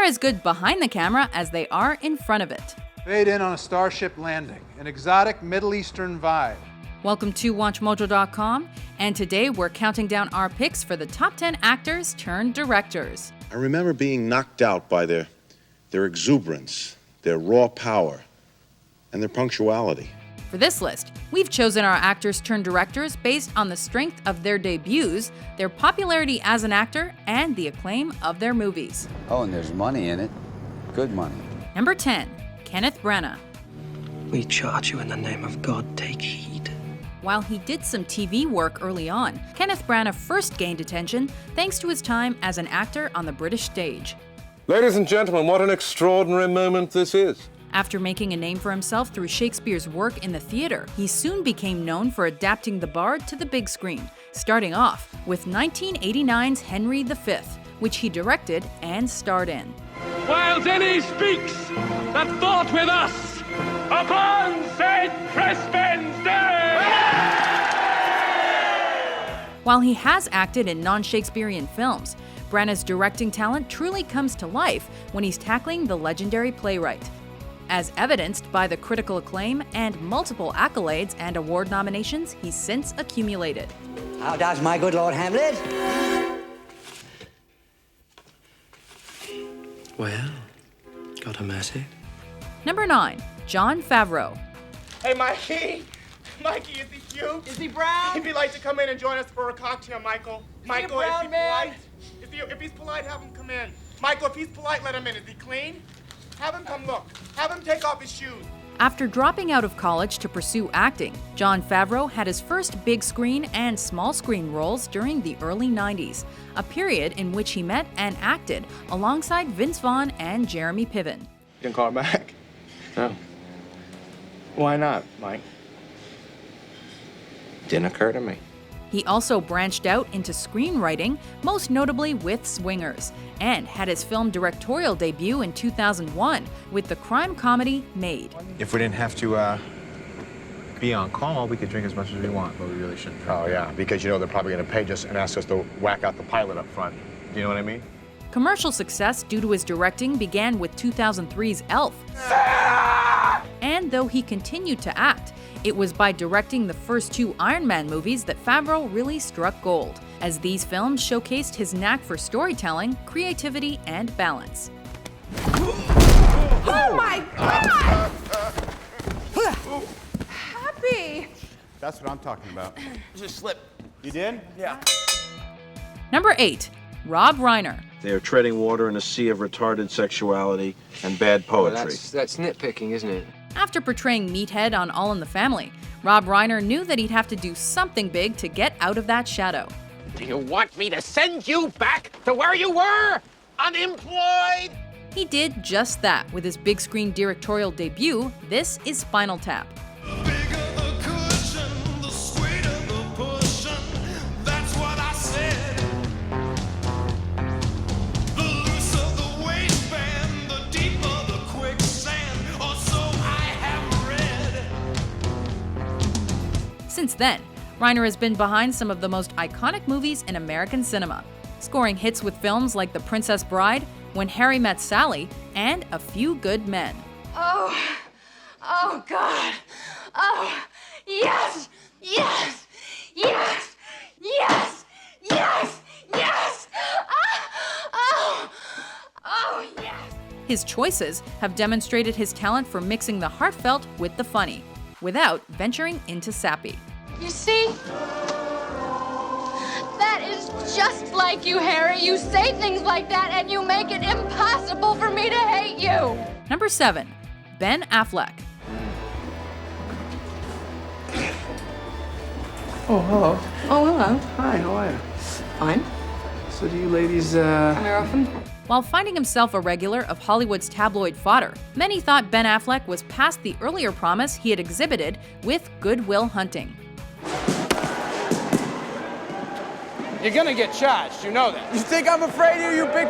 as good behind the camera as they are in front of it. Fade in on a starship landing, an exotic Middle Eastern vibe. Welcome to WatchMojo.com, and today we're counting down our picks for the top 10 actors turned directors. I remember being knocked out by their exuberance, their raw power, and their punctuality. For this list, we've chosen our actors turned directors based on the strength of their debuts, their popularity as an actor, and the acclaim of their movies. Oh, and there's money in it. Good money. Number 10, Kenneth Branagh. We charge you in the name of God, take heed. While he did some TV work early on, Kenneth Branagh first gained attention thanks to his time as an actor on the British stage. Ladies and gentlemen, what an extraordinary moment this is. After making a name for himself through Shakespeare's work in the theater, he soon became known for adapting the bard to the big screen, starting off with 1989's Henry V, which he directed and starred in. While Denny speaks, that fought with us upon St. Crispin's Day! While he has acted in non-Shakespearean films, Branagh's directing talent truly comes to life when he's tackling the legendary playwright. As evidenced by the critical acclaim and multiple accolades and award nominations he's since accumulated. How does my good Lord Hamlet? Well, God have mercy. Number 9, Jon Favreau. Hey, Mikey. Mikey, is he cute? Is he brown? He'd be like to come in and join us for a cocktail, Michael. Michael, a brown is he man? polite? If he's polite, have him come in. Michael, if he's polite, let him in. Is he clean? Have him come look. Have him take off his shoes. After dropping out of college to pursue acting, Jon Favreau had his first big screen and small screen roles during the early 90s, a period in which he met and acted alongside Vince Vaughn and Jeremy Piven. You didn't call back? No. Why not, Mike? Didn't occur to me. He also branched out into screenwriting, most notably with Swingers, and had his film directorial debut in 2001 with the crime comedy Made. If we didn't have to be on call, we could drink as much as we want, but we really shouldn't. Oh, yeah, because they're probably going to pay us and ask us to whack out the pilot up front. Do you know what I mean? Commercial success due to his directing began with 2003's Elf. And though he continued to act, it was by directing the first 2 Iron Man movies that Favreau really struck gold, as these films showcased his knack for storytelling, creativity, and balance. Oh my God! Happy! That's what I'm talking about. Just slip. You did? Yeah. Number 8, Rob Reiner. They are treading water in a sea of retarded sexuality and bad poetry. That's nitpicking, isn't it? After portraying Meathead on All in the Family, Rob Reiner knew that he'd have to do something big to get out of that shadow. Do you want me to send you back to where you were? Unemployed? He did just that with his big screen directorial debut, This is Spinal Tap. Since then, Reiner has been behind some of the most iconic movies in American cinema, scoring hits with films like The Princess Bride, When Harry Met Sally, and A Few Good Men. Oh God. Oh, yes, yes, yes, yes, yes, yes. Oh, yes. His choices have demonstrated his talent for mixing the heartfelt with the funny, without venturing into sappy. You see? That is just like you, Harry. You say things like that and you make it impossible for me to hate you. Number 7, Ben Affleck. Oh, hello. Oh, hello. Hi, how are you? Fine. So do you ladies, Come here often? While finding himself a regular of Hollywood's tabloid fodder, many thought Ben Affleck was past the earlier promise he had exhibited with Good Will Hunting. You're gonna get charged, you know that. You think I'm afraid of you, big?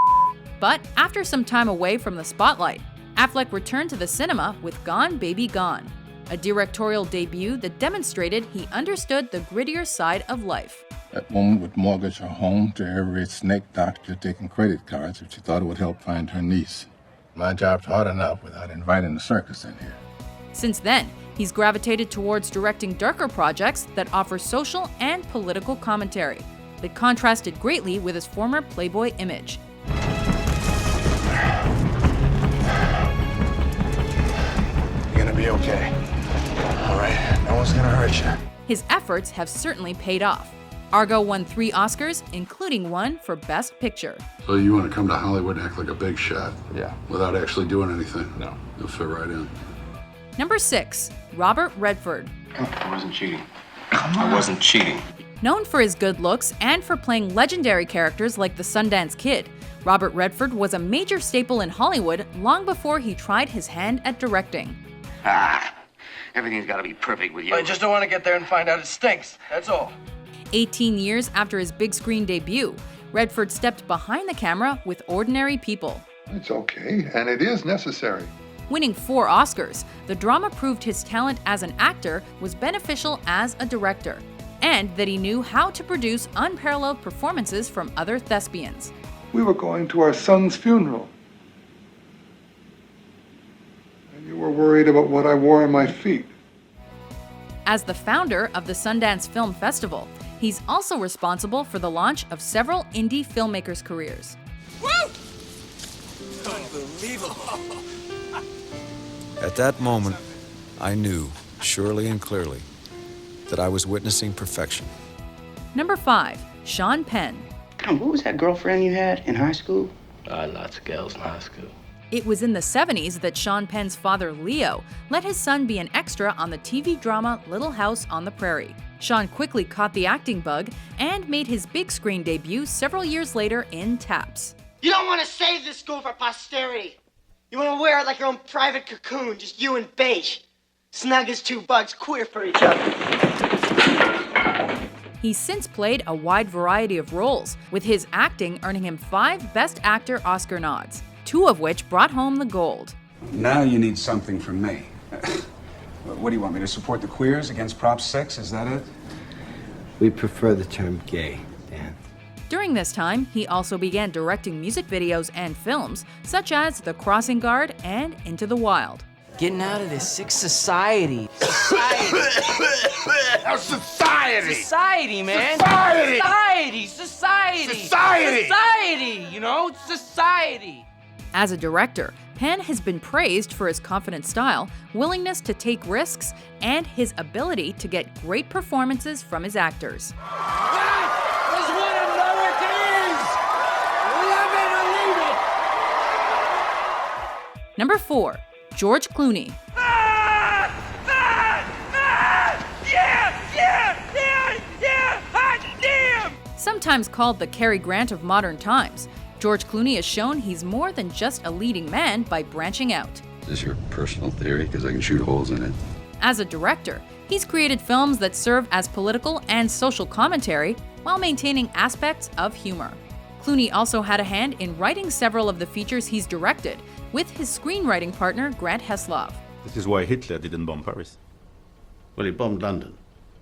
But after some time away from the spotlight, Affleck returned to the cinema with Gone Baby Gone, a directorial debut that demonstrated he understood the grittier side of life. That woman would mortgage her home to every snake doctor taking credit cards if she thought it would help find her niece. My job's hard enough without inviting the circus in here. Since then, he's gravitated towards directing darker projects that offer social and political commentary that contrasted greatly with his former Playboy image. You're gonna be okay. All right, no one's gonna hurt you. His efforts have certainly paid off. Argo won 3 Oscars, including one for Best Picture. So you want to come to Hollywood and act like a big shot? Yeah. Without actually doing anything? No. You'll fit right in. Number 6, Robert Redford. I wasn't cheating. I wasn't cheating. Known for his good looks and for playing legendary characters like the Sundance Kid, Robert Redford was a major staple in Hollywood long before he tried his hand at directing. Everything's got to be perfect with you. I just don't want to get there and find out it stinks. That's all. 18 years after his big screen debut, Redford stepped behind the camera with Ordinary People. It's okay, and it is necessary. Winning 4 Oscars, the drama proved his talent as an actor was beneficial as a director, and that he knew how to produce unparalleled performances from other thespians. We were going to our son's funeral. And you were worried about what I wore on my feet. As the founder of the Sundance Film Festival, he's also responsible for the launch of several indie filmmakers' careers. Woo! Unbelievable. At that moment, I knew, surely and clearly, that I was witnessing perfection. Number 5, Sean Penn. What was that girlfriend you had in high school? Lots of girls in high school. It was in the 70s that Sean Penn's father, Leo, let his son be an extra on the TV drama Little House on the Prairie. Sean quickly caught the acting bug and made his big screen debut several years later in Taps. You don't want to save this school for posterity. You want to wear it like your own private cocoon, just you and beige. Snug as 2 bugs, queer for each other. He's since played a wide variety of roles, with his acting earning him 5 Best Actor Oscar nods, 2 of which brought home the gold. Now you need something from me. What do you want me to support the queers against Prop 6? Is that it? We prefer the term gay, Dan. During this time, he also began directing music videos and films, such as The Crossing Guard and Into the Wild. Getting out of this sick society. Society. Society! Society, man. Society! Society! Society! Society! Society! You know, society. As a director, Penn has been praised for his confident style, willingness to take risks, and his ability to get great performances from his actors. That is what a know it is! Love it or leave it! Number 4, George Clooney. Hot damn! Sometimes called the Cary Grant of modern times, George Clooney has shown he's more than just a leading man by branching out. Is this your personal theory? Because I can shoot holes in it. As a director, he's created films that serve as political and social commentary while maintaining aspects of humor. Clooney also had a hand in writing several of the features he's directed, with his screenwriting partner Grant Heslov. This is why Hitler didn't bomb Paris. Well, he bombed London.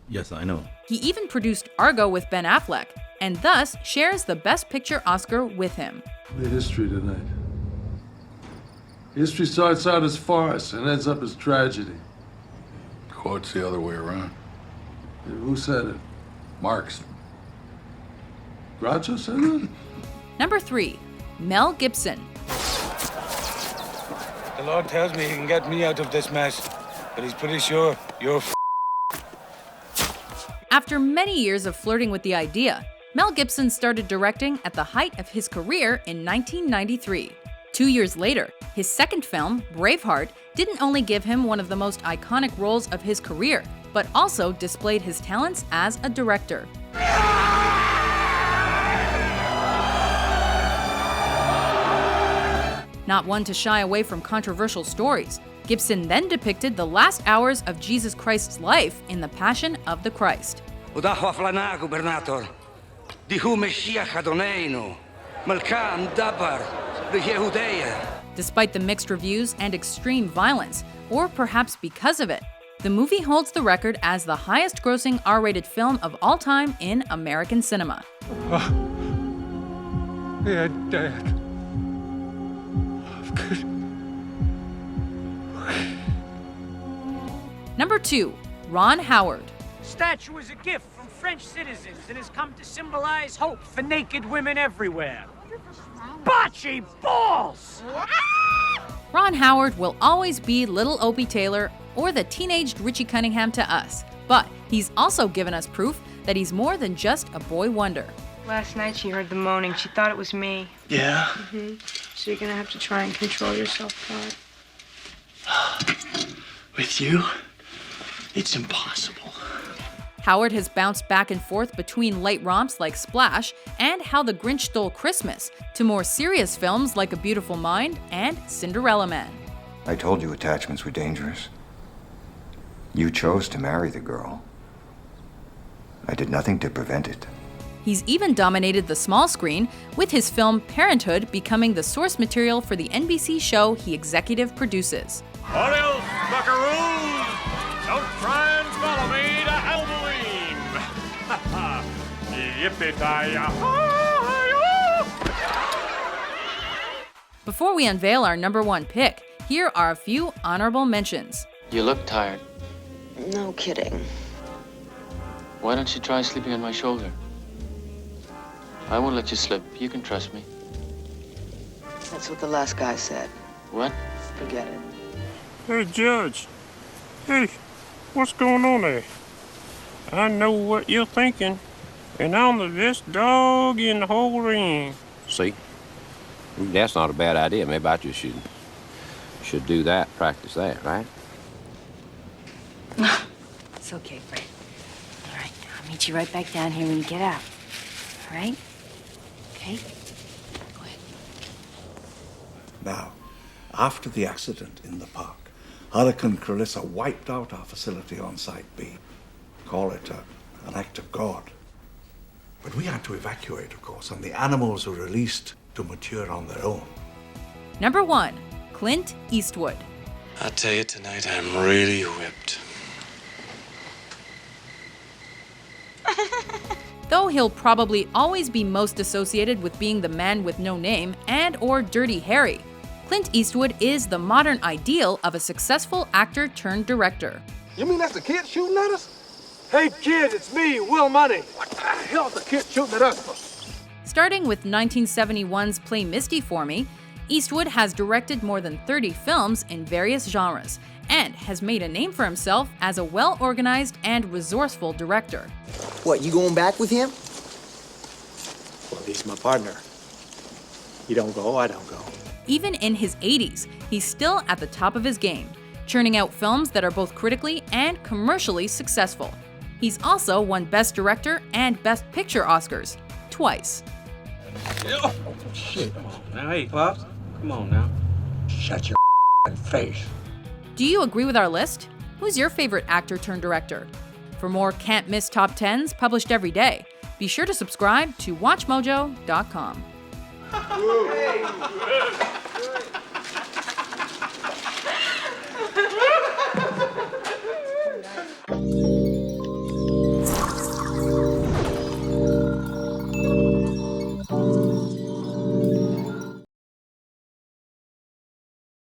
Yes, I know. He even produced Argo with Ben Affleck, and thus shares the Best Picture Oscar with him. Made history tonight. History starts out as farce and ends up as tragedy. Quote's the other way around. Who said it? Marx. Groucho said that? Number 3, Mel Gibson. The Lord tells me he can get me out of this mess, but he's pretty sure you're After many years of flirting with the idea, Mel Gibson started directing at the height of his career in 1993. 2 years later, his second film, Braveheart, didn't only give him one of the most iconic roles of his career, but also displayed his talents as a director. Not one to shy away from controversial stories, Gibson then depicted the last hours of Jesus Christ's life in The Passion of the Christ. Despite the mixed reviews and extreme violence, or perhaps because of it, The movie holds the record as the highest-grossing R-rated film of all time in American cinema. Yeah, Dad. Number 2. Ron Howard. Statue is a gift from French citizens and has come to symbolize hope for naked women everywhere. Bocce balls! Ron Howard will always be little Opie Taylor or the teenaged Richie Cunningham to us, but he's also given us proof that he's more than just a boy wonder. Last night she heard the moaning. She thought it was me. Yeah? So you're gonna have to try and control yourself, Todd. With you, it's impossible. Howard has bounced back and forth between light romps like Splash and How the Grinch Stole Christmas to more serious films like A Beautiful Mind and Cinderella Man. I told you attachments were dangerous. You chose to marry the girl. I did nothing to prevent it. He's even dominated the small screen, with his film Parenthood becoming the source material for the NBC show he executive produces. Adios, buckaroos! Don't try and follow me to Halloween! Yippee-ki-yay! Before we unveil our number 1 pick, here are a few honorable mentions. You look tired. No kidding. Why don't you try sleeping on my shoulder? I won't let you slip. You can trust me. That's what the last guy said. What? Forget it. Hey, Judge. Hey, what's going on there? I know what you're thinking, and I'm the best dog in the whole ring. See? That's not a bad idea. Maybe I just should do that, practice that, right? It's okay, Fred. All right, I'll meet you right back down here when you get out. All right? Okay? Go ahead. Now, after the accident in the park, Hurricane Clarissa wiped out our facility on Site B. Call it an act of God. But we had to evacuate, of course, and the animals were released to mature on their own. Number 1. Clint Eastwood. I tell you, tonight I'm really whipped. Though he'll probably always be most associated with being the man with no name and or Dirty Harry, Clint Eastwood is the modern ideal of a successful actor turned director. You mean that's the kid shooting at us? Hey, kid, it's me, Will Money. What the hell's the kid shooting at us for? Starting with 1971's Play Misty for Me, Eastwood has directed more than 30 films in various genres and has made a name for himself as a well-organized and resourceful director. What, you going back with him? Well, he's my partner. You don't go, I don't go. Even in his 80s, he's still at the top of his game, churning out films that are both critically and commercially successful. He's also won Best Director and Best Picture Oscars, twice. Oh, shit. Come on now. Hey, Pops. Come on now. Shut your face. Do you agree with our list? Who's your favorite actor turned director? For more can't-miss top 10s published every day, be sure to subscribe to WatchMojo.com.